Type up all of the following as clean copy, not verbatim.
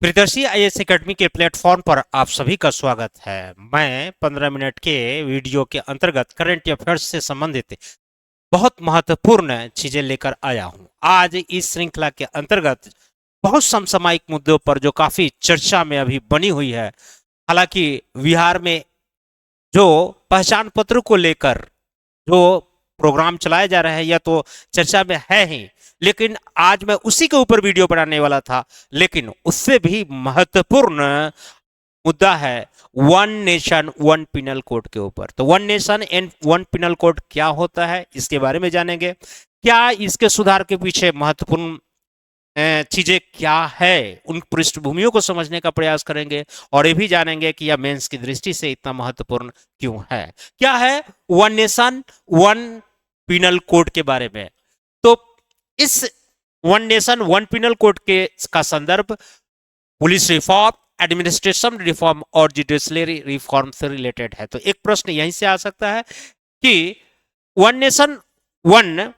Priyadarshi IAS academy के platform पर आप सभी का स्वागत है। मैं 15 मिनट के वीडियो के अंतर्गत करंट अफेयर्स से संबंधित बहुत महत्वपूर्ण चीजें लेकर आया हूं। आज इस श्रृंखला के अंतर्गत बहुत समसामयिक मुद्दों पर जो काफी चर्चा में अभी बनी हुई है। हालांकि बिहार में जो पहचान पत्र को लेकर जो प्रोग्राम चलाया जा रहा है यह तो चर्चा में है ही, लेकिन आज मैं उसी के ऊपर वीडियो बनाने वाला था। लेकिन उससे भी महत्वपूर्ण मुद्दा है one nation one penal code के ऊपर। तो one nation and one penal code क्या होता है इसके बारे में जानेंगे। क्या इसके सुधार के पीछे महत्वपूर्ण चीजें क्या है, उन पृष्ठभूमियों को समझने का प्रयास करेंगे और ये भी जानेंगे कि यह मेंस की दृष्टि से इतना महत्वपूर्ण क्यों है। क्या है one nation one penal code के बारे में। तो इस one nation one penal code के का संदर्भ पुलिस रिफॉर्म, एडमिनिस्ट्रेशन रिफॉर्म और जुडिशरी रिफॉर्म से रिलेटेड है। तो एक प्रश्न यहीं से आ सकता है कि one nation one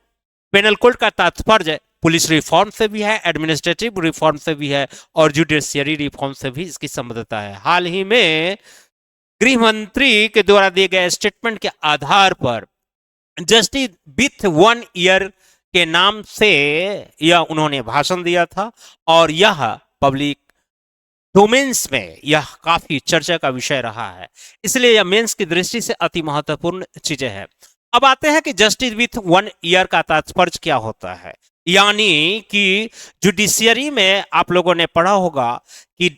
penal code का तात्पर्य पुलिस रिफॉर्म से भी है, एडमिनिस्ट्रेटिव रिफॉर्म से भी है और जुडिशियरी रिफॉर्म से भी इसकी संबद्धता है। हाल ही में गृह मंत्री के द्वारा दिए गए स्टेटमेंट के आधार पर जस्टिस विथ वन ईयर के नाम से यह उन्होंने भाषण दिया था और यह पब्लिक डोमेन्स में यह काफी चर्चा का विषय रहा है। इसलिए यह मेंस की दृष्टि से अति महत्वपूर्ण चीजें हैं। अब आते हैं कि जस्टिस विथ वन ईयर का तात्पर्य क्या होता है। यानी कि जुडिशियरी में आप लोगों ने पढ़ा होगा कि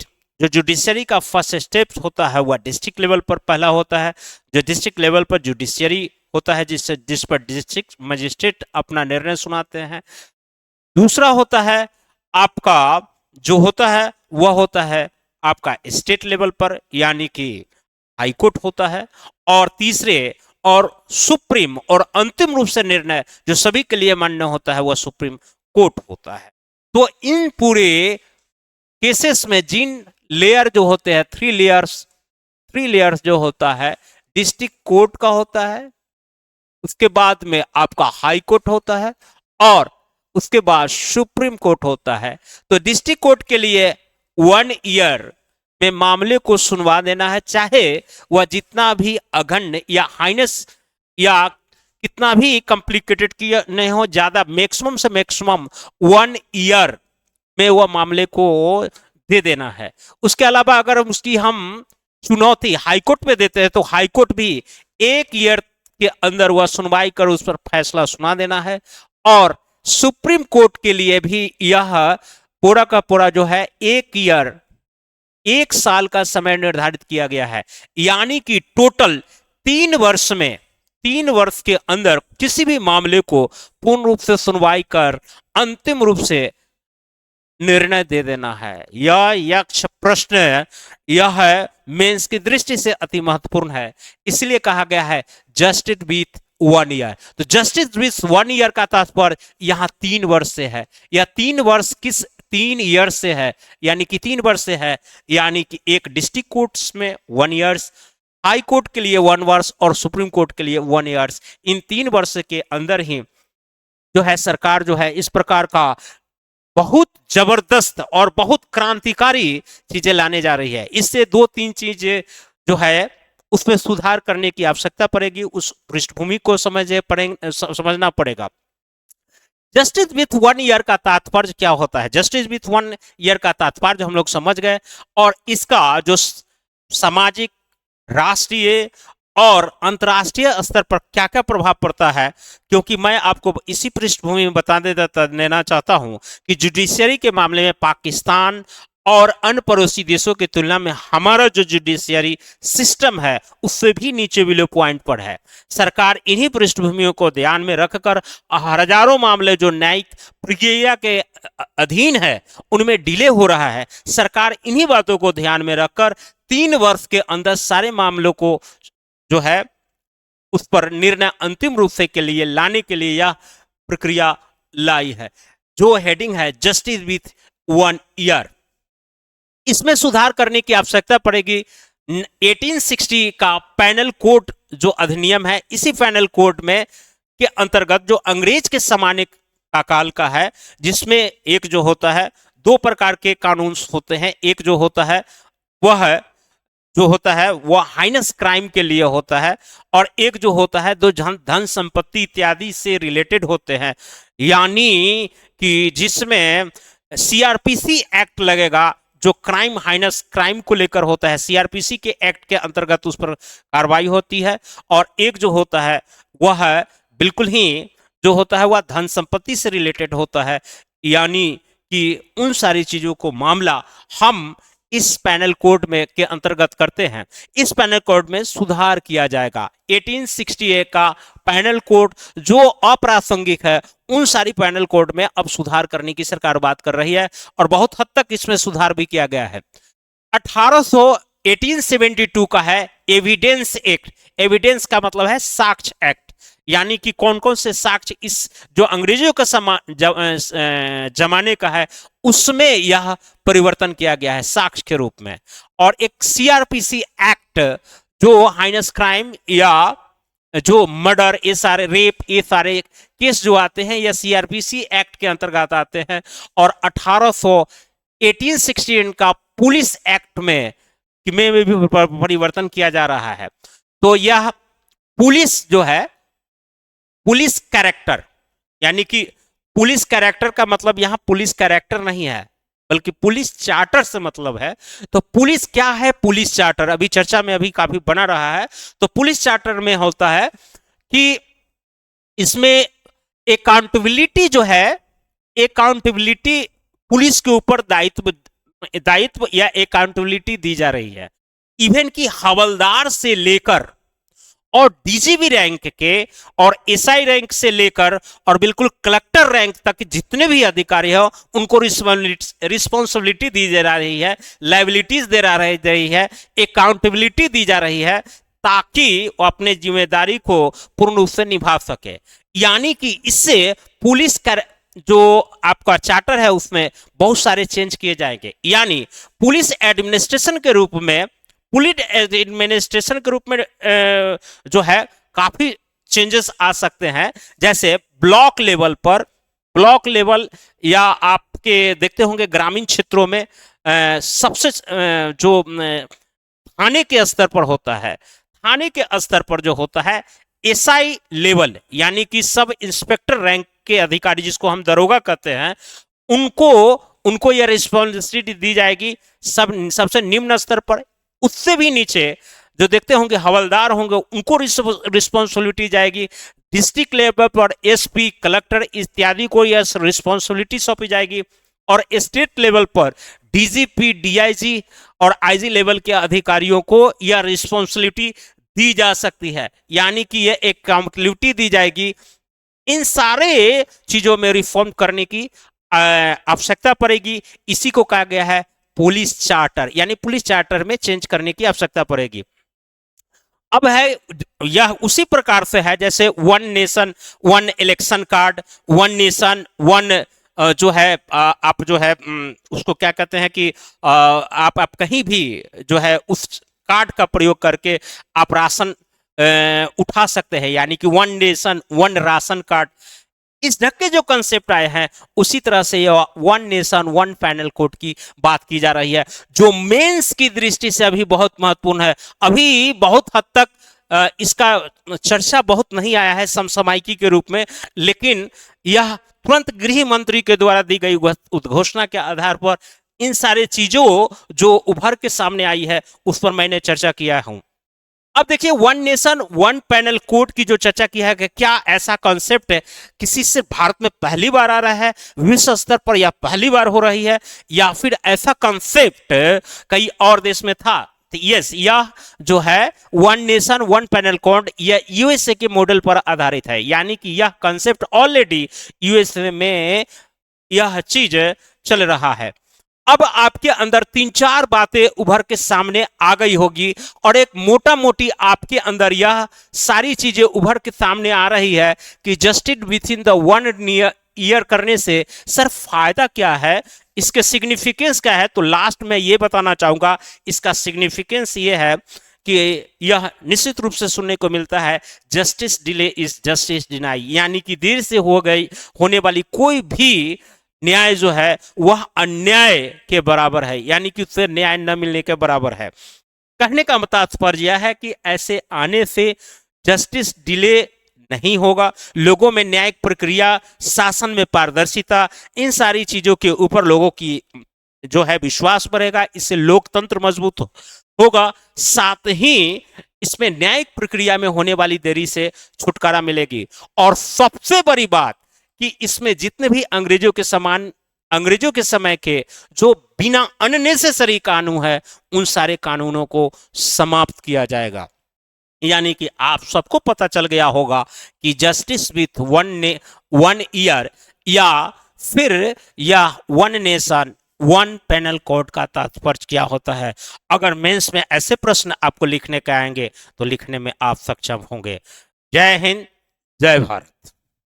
जो जुडिशियरी का फर्स्ट स्टेप होता है वह डिस्ट्रिक्ट लेवल पर पहला होता है। जो डिस्ट्रिक्ट लेवल पर जुडिशियरी होता है जिस पर डिस्ट्रिक्ट मजिस्ट्रेट अपना निर्णय सुनाते हैं। दूसरा होता है आपका जो होता है वह होता है आपका स्टेट लेवल पर, यानी कि हाई कोर्ट होता है। और तीसरे और सुप्रीम और अंतिम रूप से निर्णय जो सभी के लिए मान्य होता है वह सुप्रीम कोर्ट होता है। तो इन पूरे केसेस में जिन लेयर जो होते हैं थ्री लेयर्स जो होता है डिस्ट्रिक्ट कोर्ट का होता है, उसके बाद में आपका हाई कोर्ट होता है और उसके बाद सुप्रीम कोर्ट होता है। तो डिस्ट्रिक्ट कोर्ट के लिए वन ईयर में मामले को सुनवा देना है, चाहे वह जितना भी अघण्य या हाइनेस या कितना भी कॉम्प्लिकेटेड किया नहीं हो, ज्यादा मैक्सिमम से मैक्सिमम वन ईयर में वह मामले को दे देना है। उसके अलावा अगर उसकी हम चुनौती हाईकोर्ट में देते हैं तो हाईकोर्ट भी एक ईयर के अंदर वह सुनवाई कर उस पर फैसला सुना देना है। और सुप्रीम कोर्ट के लिए भी यह पूरा का पूरा जो है एक ईयर, एक साल का समय निर्धारित किया गया है। यानी कि टोटल 3 वर्ष में, 3 वर्ष के अंदर किसी भी मामले को पूर्ण रूप से सुनवाई कर अंतिम रूप से निर्णय दे देना है। यह यक्ष प्रश्न यह है मेंस की दृष्टि से अति महत्वपूर्ण है, इसलिए कहा गया है जस्टिस विथ वन ईयर। तो जस्टिस विथ वन ईयर का तात्पर्य यहां 3 वर्ष से है। यह 3 वर्ष किस 3 ईयर से है, यानी कि 3 वर्ष से है, यानी कि एक डिस्ट्रिक्ट कोर्ट्स में 1 ईयर्स, हाई कोर्ट के लिए 1 वर्ष और सुप्रीम कोर्ट के लिए 1 ईयर्स। इन 3 वर्ष के अंदर ही जो है सरकार जो है इस प्रकार का बहुत जबरदस्त और बहुत क्रांतिकारी चीजें लाने जा रही है। इससे 2-3 चीजें जो है उसमें सुधार करने की आवश्यकता पड़ेगी, उस पृष्ठभूमि को समझना पड़ेगा। जस्टिस विथ वन ईयर का तात्पर्य क्या होता है। जस्टिस विथ वन ईयर का तात्पर्य हम लोग समझ गए और इसका जो सामाजिक, राष्ट्रीय और अंतर्राष्ट्रीय स्तर पर क्या क्या प्रभाव पड़ता है, क्योंकि मैं आपको इसी पृष्ठभूमि में बता देना चाहता हूं कि जुडिशियरी के मामले में पाकिस्तान और अन्य पड़ोसी देशों की तुलना में हमारा जो जुडिशियरी सिस्टम है उससे भी नीचे बिलो पॉइंट पर है। सरकार इन्हीं पृष्ठभूमियों को ध्यान में रखकर हजारों मामले जो न्यायिक प्रक्रिया के अधीन है उनमें डिले हो रहा है। सरकार इन्हीं बातों को ध्यान में रखकर 3 वर्ष के अंदर सारे मामलों को जो है उस पर निर्णय अंतिम रूप से के लिए लाने के लिए यह प्रक्रिया लाई है, जो हेडिंग है जस्टिस विथ वन ईयर। इसमें सुधार करने की आवश्यकता पड़ेगी। 1860 का पैनल कोड जो अधिनियम है, इसी पैनल कोड में के अंतर्गत जो अंग्रेज के जमाने का काल का है, जिसमें एक जो होता है दो प्रकार के कानून होते हैं। एक जो होता है वह हाइनस क्राइम के लिए होता है, और एक जो होता है जो धन संपत्ति इत्यादि से रिलेटेड होते हैं, यानी कि जिसमें सीआरपीसी एक्ट लगेगा, जो क्राइम हाइनस क्राइम को लेकर होता है, सीआरपीसी के एक्ट के अंतर्गत उस पर कार्रवाई होती है। और एक जो होता है वह बिल्कुल ही जो होता है वह धन संपत्ति से रिलेटेड होता है, यानी कि उन सारी चीजों को मामला हम इस पैनल कोड में के अंतर्गत करते हैं। इस पैनल कोड में सुधार किया जाएगा। 1868 का पैनल कोड जो अप्रासंगिक है, उन सारी पैनल कोड में अब सुधार करने की सरकार बात कर रही है, और बहुत हद तक इसमें सुधार भी किया गया है। 1872 का है एविडेंस एक्ट। एविडेंस का मतलब है साक्ष्य एक्ट, यानी कि कौन कौन से साक्ष्य इस जो अंग्रेजों का जमाने का है उसमें यह परिवर्तन किया गया है साक्ष्य के रूप में। और एक सीआरपीसी एक्ट जो हाइनस क्राइम या जो मर्डर, ये सारे रेप, ये सारे केस जो आते हैं यह सीआरपीसी एक्ट के अंतर्गत आते हैं। और 1868 का पुलिस एक्ट में भी परिवर्तन किया जा रहा है। तो यह पुलिस जो है, पुलिस कैरेक्टर, यानी कि पुलिस कैरेक्टर का मतलब यहां पुलिस कैरेक्टर नहीं है बल्कि पुलिस चार्टर से मतलब है। तो पुलिस क्या है? पुलिस चार्टर अभी चर्चा में अभी काफी बना रहा है। तो पुलिस चार्टर में होता है कि इसमें अकाउंटेबिलिटी जो है, अकाउंटेबिलिटी पुलिस के ऊपर दायित्व या अकाउंटेबिलिटी दी जा रही है। इवन कि हवलदार से लेकर और डीजीपी रैंक के और एसआई रैंक से लेकर और बिल्कुल कलेक्टर रैंक तक जितने भी अधिकारी हो उनको रिस्पॉन्सिबिलिटी दी जा रही है, लायबिलिटीज दे रही है, अकाउंटेबिलिटी दी जा रही है, ताकि वो अपने जिम्मेदारी को पूर्ण रूप से निभा सके। यानी कि इससे पुलिस का जो आपका चार्टर है उसमें बहुत सारे चेंज किए जाएंगे। यानी पुलिस एडमिनिस्ट्रेशन के रूप में जो है काफी चेंजेस आ सकते हैं। जैसे ब्लॉक लेवल या आपके देखते होंगे ग्रामीण क्षेत्रों में सबसे जो थाने के स्तर पर होता है, थाने के स्तर पर जो होता है एसआई लेवल, यानी कि सब इंस्पेक्टर रैंक के अधिकारी जिसको हम दरोगा कहते हैं, उनको यह रिस्पॉन्सिबिलिटी दी जाएगी सबसे निम्न स्तर पर। उससे भी नीचे जो देखते होंगे हवलदार होंगे उनको रिस्पॉन्सिबिलिटी जाएगी। डिस्ट्रिक्ट लेवल पर एसपी, कलेक्टर इत्यादि को यह रिस्पॉन्सिबिलिटी सौंपी जाएगी। और स्टेट लेवल पर डीजीपी, डीआईजी और आईजी लेवल के अधिकारियों को यह रिस्पॉन्सिबिलिटी दी जा सकती है, यानी कि यह एक अकाउंटेबिलिटी दी जाएगी। इन सारे चीजों में रिफॉर्म करने की आवश्यकता पड़ेगी। इसी को कहा गया है पुलिस चार्टर, यानी पुलिस चार्टर में चेंज करने की आवश्यकता पड़ेगी। अब है यह उसी प्रकार से है जैसे one nation one election card, one nation one जो है आप जो है उसको क्या कहते हैं कि आप कहीं भी जो है उस कार्ड का प्रयोग करके आप राशन उठा सकते हैं, यानी कि one nation one ration card. इस ढंग के जो कंसेप्ट आए हैं उसी तरह से यह one nation one panel code की बात की जा रही है, जो मेंस की दृष्टि से अभी बहुत महत्वपूर्ण है। अभी बहुत हद तक इसका चर्चा बहुत नहीं आया है समसामयिकी के रूप में, लेकिन यह तुरंत गृह मंत्री के द्वारा दी गई उद्घोषणा के आधार पर इन सारे चीजों जो उभर के सामने आई है उस पर मैंने चर्चा किया हूं। अब देखिए one nation one panel code की जो चर्चा की है कि क्या ऐसा कॉन्सेप्ट है किसी से भारत में पहली बार आ रहा है, विश्व स्तर पर या पहली बार हो रही है, या फिर ऐसा कॉन्सेप्ट कई और देश में था? तो यस, यह जो है one nation one panel code यह यूएसए के मॉडल पर आधारित है, यानी कि यह कॉन्सेप्ट ऑलरेडी यूएसए में यह चीज चल रहा है। अब आपके अंदर 3-4 बातें उभर के सामने आ गई होगी और एक मोटा मोटी आपके अंदर यह सारी चीजें उभर के सामने आ रही है कि justice with in the 1 year करने से सर फायदा क्या है, इसके सिग्निफिकेंस क्या है? तो लास्ट में ये बताना चाहूंगा, इसका सिग्निफिकेंस ये है कि यह निश्चित रूप से सुनने को मिलता है justice delay is justice deny, यानी कि देर से होने वाली कोई भी न्याय जो है वह अन्याय के बराबर है, यानी कि उससे न्याय न मिलने के बराबर है। कहने का तात्पर्य यह है कि ऐसे आने से जस्टिस डिले नहीं होगा, लोगों में न्यायिक प्रक्रिया, शासन में पारदर्शिता, इन सारी चीजों के ऊपर लोगों की जो है विश्वास बढ़ेगा, इससे लोकतंत्र मजबूत होगा। साथ ही इसमें न्यायिक प्रक्रिया में होने वाली देरी से छुटकारा मिलेगी। और सबसे बड़ी बात कि इसमें जितने भी अंग्रेजों के समय के जो बिना अननेसेसरी कानून है, उन सारे कानूनों को समाप्त किया जाएगा। यानी कि आप सबको पता चल गया होगा कि जस्टिस विथ वन ईयर या फिर या one nation one penal code का तात्पर्य क्या होता है। अगर मेंस में ऐसे प्रश्न आपको लिखने के आएंगे तो लिखने में आप सक्षम होंगे। जय हिंद, जय भारत।